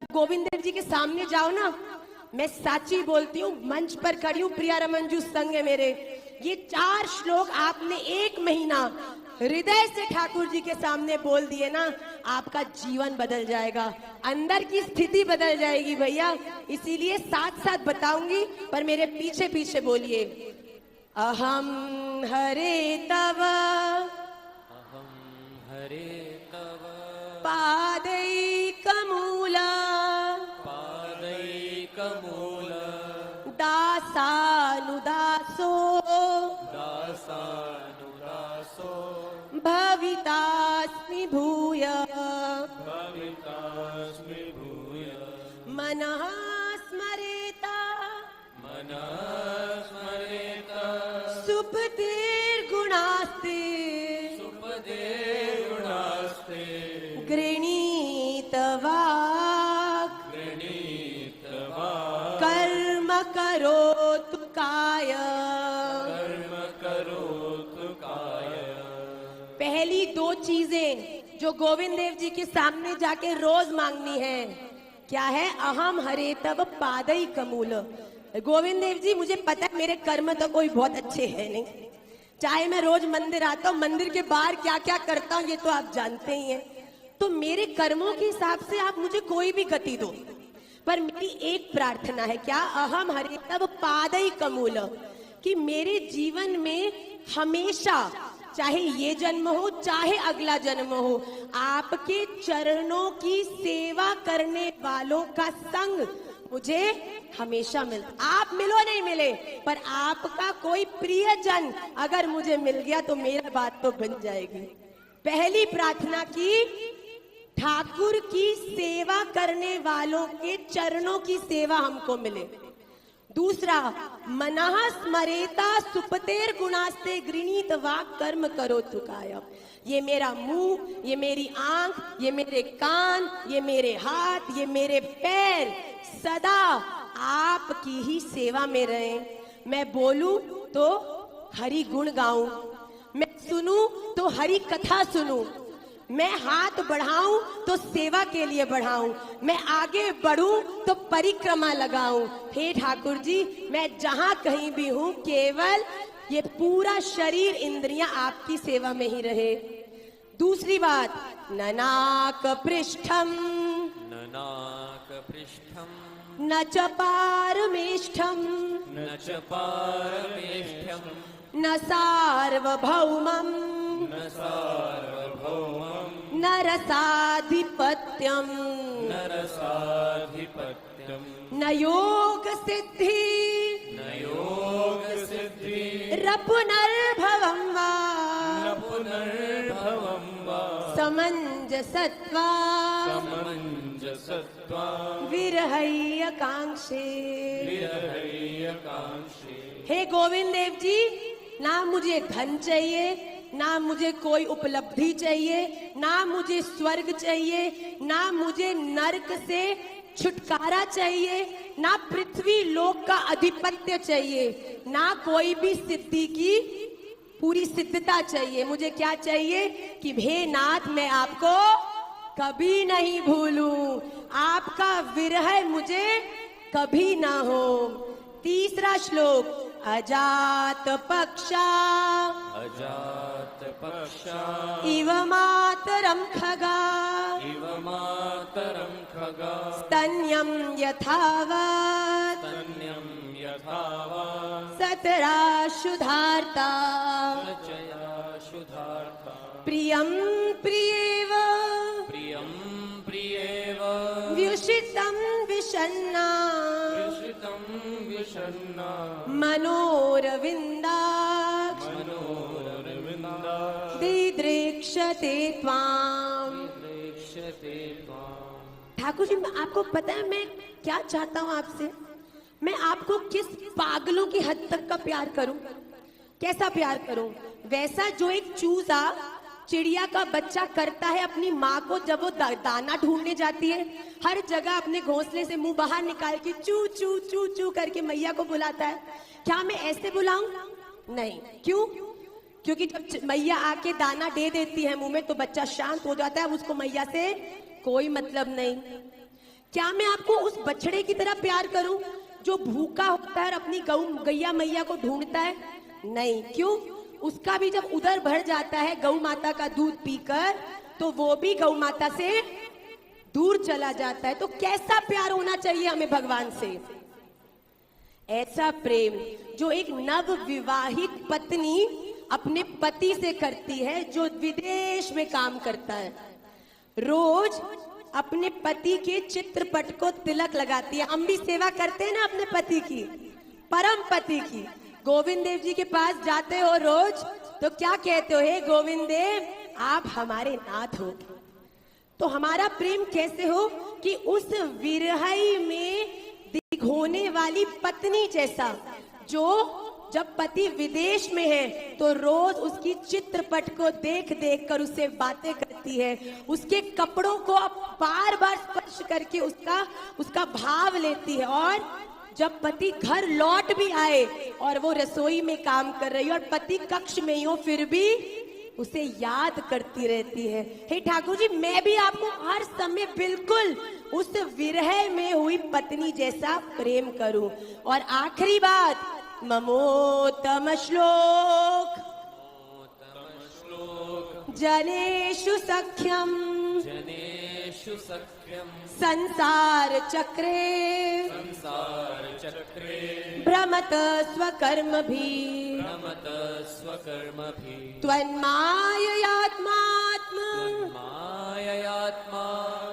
गोविंद देव जी के सामने जाओ ना, मैं साची बोलती हूँ, मंच पर खड़ी हूँ, प्रिया रमंजू संग है मेरे। ये 4 श्लोक आपने 1 महीना हृदय से ठाकुर जी के सामने बोल दिए ना, आपका जीवन बदल जाएगा, अंदर की स्थिति बदल जाएगी भैया। इसीलिए साथ साथ बताऊंगी, पर मेरे पीछे पीछे बोलिए। अहम हरे तव, अहम हरे तव पादैकमूला, पादैकमूल दासानुदासो, दासानुदासो भवितास्मि भूय, भवितास्मि भूय मनः स्मरेता, मनः स्मरेत सुपतिर्गुणास्ते, सुपदेर्गुणास्ते गृणीत वाक्, गृणीत वाक् कर्म करोतु काय। कर्म करोतु काय। पहली 2 चीजें जो गोविंद देव जी के सामने जाके रोज मांगनी है, क्या है? अहम हरे तव पादई कमूल। गोविंद देव जी, मुझे पता है मेरे कर्म तो कोई बहुत अच्छे हैं नहीं, चाहे मैं रोज मंदिर आता हूँ, मंदिर के बाहर क्या क्या करता हूँ ये तो आप जानते ही हैं, तो मेरे कर्मों के हिसाब से आप मुझे कोई भी गति दो, पर मेरी एक प्रार्थना है, क्या? अहम हरे तव पादई कमूल, कि मेरे जीवन में हमेशा, चाहे ये जन्म हो चाहे अगला जन्म हो, आपके चरणों की सेवा करने वालों का संग मुझे हमेशा मिल। आप मिलो नहीं मिले, पर आपका कोई प्रियजन अगर मुझे मिल गया तो मेरा बात तो बन जाएगी। पहली प्रार्थना की, ठाकुर की सेवा करने वालों के चरणों की सेवा हमको मिले। दूसरा, मनः स्मरेता सुपतेर गुणास्ते गृणीत वाक् कर्म करो तुकाय। ये मेरा मुंह, ये मेरी आंख, ये मेरे कान, ये मेरे हाथ, ये मेरे पैर सदा आपकी ही सेवा में रहे। मैं बोलूं तो हरि गुण गाऊं, मैं सुनूं तो हरि कथा सुनूं, मैं हाथ बढ़ाऊं तो सेवा के लिए बढ़ाऊं, मैं आगे बढ़ूं तो परिक्रमा लगाऊं। हे ठाकुर जी, मैं जहां कहीं भी हूं, केवल ये पूरा शरीर इंद्रियां आपकी सेवा में ही रहे। दूसरी बात, ननाक पृष्ठम, ननाक पृष्ठम न च पारमेष्ठम, न च पारमेष्ठ्यम न सार्वभौमम, न सार्वभौमं न रसाधिपत्यम, न रसाधिपत्यं न योग सिद्धि, न योगसिद्धि रपुनर्भवं वा, न पुनर्भवं वा समञ्जसत्वा समञ्जसत्वा विरहय्यकांक्षे। विरहय्यकांक्षे। हे गोविंद देव जी, ना मुझे धन चाहिए, ना मुझे कोई उपलब्धि चाहिए, ना मुझे स्वर्ग चाहिए, ना मुझे नरक से छुटकारा चाहिए, ना पृथ्वी लोक का अधिपत्य चाहिए, ना कोई भी सिद्धि की पूरी सिद्धता चाहिए। मुझे क्या चाहिए कि हे नाथ, मैं आपको कभी नहीं भूलूं, आपका विरह मुझे कभी ना हो। तीसरा श्लोक, अजात पक्षा, अजात पक्षा इव मातरम खगा, इव मातरं खगा स्तन्यं यथावत्, तन्यं यथावा सतराशुधार्ता, सचया शुधार्था प्रियं प्रियेव, प्रियं प्रियेव व्युषितं विषण्णा, विषितं विषण्णा मनोरविन्दाक्ष मनोरविन्दा दिदृक्षते त्वाम्। प्रेक्ष्यते त्वाम्। ठाकुर जी, आपको पता है मैं क्या चाहता हूँ आपसे? मैं आपको किस पागलों की हद तक का प्यार करूं? कैसा प्यार करूं? वैसा जो एक चूजा चिड़िया का बच्चा करता है अपनी माँ को, जब वो दाना ढूंढने जाती है, हर जगह अपने घोंसले से मुंह बाहर निकाल के चू चू चू चू करके मैया को बुलाता है। क्या मैं ऐसे बुलाऊं? नहीं। क्यों? क्योंकि जब मैया आके दाना दे देती है मुंह में तो बच्चा शांत हो जाता है, उसको मैया से कोई मतलब नहीं। क्या मैं आपको उस बछड़े की तरह प्यार करूं जो भूखा होता है और अपनी गैया मैया को ढूंढता है? नहीं। क्यों? उसका भी जब उदर भर जाता है गौ माता का दूध पीकर, तो वो भी गौ माता से दूर चला जाता है। तो कैसा प्यार होना चाहिए हमें भगवान से? ऐसा प्रेम जो एक नव विवाहित पत्नी अपने पति से करती है जो विदेश में काम करता है। रोज अपने पति के चित्रपट को तिलक लगाती है। हम भी सेवा करते हैं ना अपने पति की, परम पति की। गोविंद देव जी के पास जाते हो रोज, तो क्या कहते हो? हे गोविंद देव, आप हमारे नाथ हो। तो हमारा प्रेम कैसे हो कि उस विरहई में दिखोने वाली पत्नी जैसा, जो जब पति विदेश में है तो रोज उसकी चित्रपट को देख देख कर उससे बातें करती है, उसके कपड़ों को बार बार स्पर्श करके उसका भाव लेती है। और जब पति घर लौट भी आए और वो रसोई में काम कर रही हो और पति कक्ष में ही हो, फिर भी उसे याद करती रहती है। हे ठाकुर जी, मैं भी आपको हर समय बिल्कुल उस विरह में हुई पत्नी जैसा प्रेम करूं। और आखिरी बात, ममोत्तम श्लोक जनेषु सख्यम संसार चक्रे भ्रमत स्वकर्मभिः त्वन्माययात्मात्म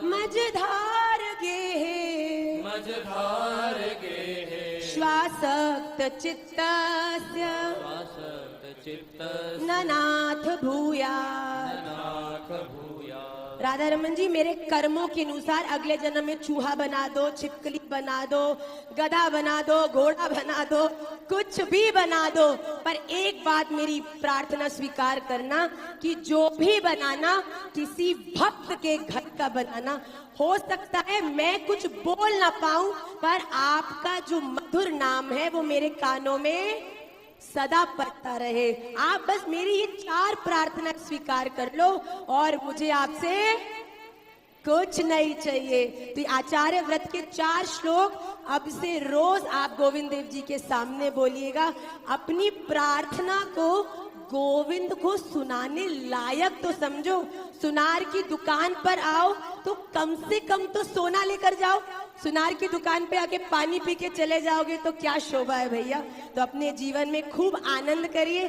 मझधार गेहे श्वासक्त चित्तस्य ननाथ भूयात्। राधा रमन जी, मेरे कर्मों के अनुसार अगले जन्म में चूहा बना दो, छिपकली बना दो, गधा बना दो, घोड़ा बना दो, कुछ भी बना दो, पर एक बात मेरी प्रार्थना स्वीकार करना कि जो भी बनाना किसी भक्त के घर का बनाना। हो सकता है मैं कुछ बोल ना पाऊं, पर आपका जो मधुर नाम है वो मेरे कानों में सदा पड़ता रहे। आप बस मेरी ये 4 प्रार्थना स्वीकार कर लो और मुझे आपसे कुछ नहीं चाहिए। तो आचार्य व्रत के 4 श्लोक अब से रोज आप गोविंद देव जी के सामने बोलिएगा। अपनी प्रार्थना को गोविंद को सुनाने लायक तो समझो। सुनार की दुकान पर आओ तो कम से कम तो सोना लेकर जाओ। सुनार की दुकान पे आके पानी पी के चले जाओगे तो क्या शोभा है भैया। तो अपने जीवन में खूब आनंद करिए।